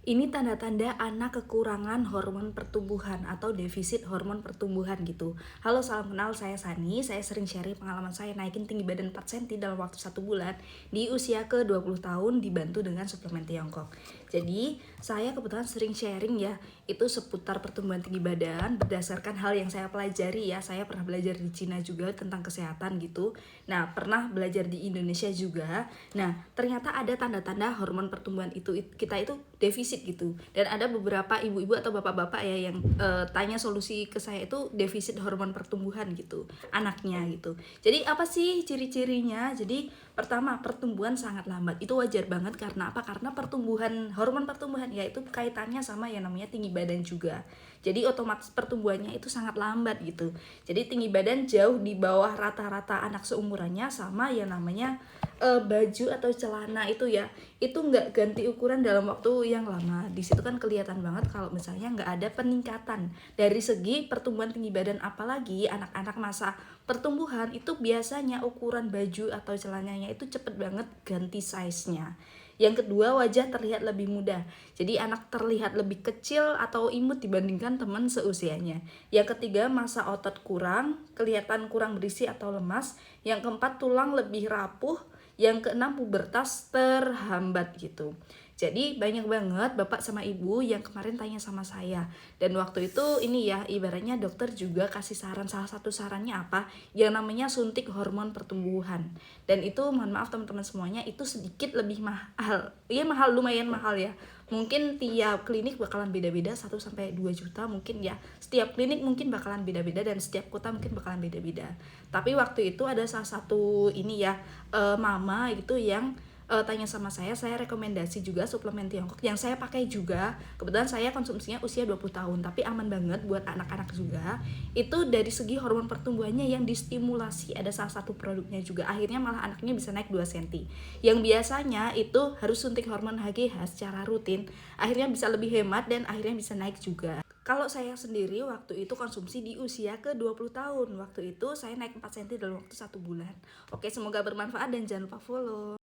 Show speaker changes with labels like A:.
A: Ini tanda-tanda anak kekurangan hormon pertumbuhan atau defisit hormon pertumbuhan gitu. Halo, salam kenal, saya Sani. Saya sering sharing pengalaman saya naikin tinggi badan 4 cm dalam waktu 1 bulan di usia ke 20 tahun dibantu dengan suplemen Tiongkok. Jadi, saya kebetulan sering sharing ya, itu seputar pertumbuhan tinggi badan berdasarkan hal yang saya pelajari ya. Saya pernah belajar di Cina juga tentang kesehatan gitu. Nah, pernah belajar di Indonesia juga. Nah, ternyata ada tanda-tanda hormon pertumbuhan itu kita itu defisit gitu. Dan ada beberapa ibu-ibu atau bapak-bapak ya yang tanya solusi ke saya itu defisit hormon pertumbuhan gitu, anaknya gitu. Jadi apa sih ciri-cirinya? Jadi pertama, pertumbuhan sangat lambat. Itu wajar banget karena apa? Karena hormon pertumbuhan yaitu kaitannya sama yang namanya tinggi badan juga. Jadi otomatis pertumbuhannya itu sangat lambat gitu. Jadi tinggi badan jauh di bawah rata-rata anak seumurannya, sama yang namanya baju atau celana itu ya, itu nggak ganti ukuran dalam waktu yang lama. Di situ kan kelihatan banget kalau misalnya nggak ada peningkatan dari segi pertumbuhan tinggi badan. Apalagi anak-anak masa pertumbuhan itu biasanya ukuran baju atau celananya itu cepet banget ganti size-nya. Yang kedua, wajah terlihat lebih muda. Jadi anak terlihat lebih kecil atau imut dibandingkan teman seusianya. Yang ketiga, massa otot kurang, kelihatan kurang berisi atau lemas. Yang keempat, tulang lebih rapuh. Yang keenam, pubertas terhambat gitu. Jadi banyak banget bapak sama ibu yang kemarin tanya sama saya. Dan waktu itu ini ya, ibaratnya dokter juga kasih saran, salah satu sarannya apa? Yang namanya suntik hormon pertumbuhan. Dan itu mohon maaf teman-teman semuanya, itu sedikit lebih mahal. Iya mahal, lumayan mahal ya. Mungkin tiap klinik bakalan beda-beda, 1 sampai 2 juta mungkin ya. Setiap klinik mungkin bakalan beda-beda dan setiap kota mungkin bakalan beda-beda. Tapi waktu itu ada salah satu ini ya, mama gitu yang tanya sama saya rekomendasi juga suplemen Tiongkok yang saya pakai juga. Kebetulan saya konsumsinya usia 20 tahun, tapi aman banget buat anak-anak juga. Itu dari segi hormon pertumbuhannya yang distimulasi, ada salah satu produknya juga. Akhirnya malah anaknya bisa naik 2 cm. Yang biasanya itu harus suntik hormon HGH secara rutin, akhirnya bisa lebih hemat dan akhirnya bisa naik juga. Kalau saya sendiri waktu itu konsumsi di usia ke 20 tahun. Waktu itu saya naik 4 cm dalam waktu 1 bulan. Oke, semoga bermanfaat dan jangan lupa follow.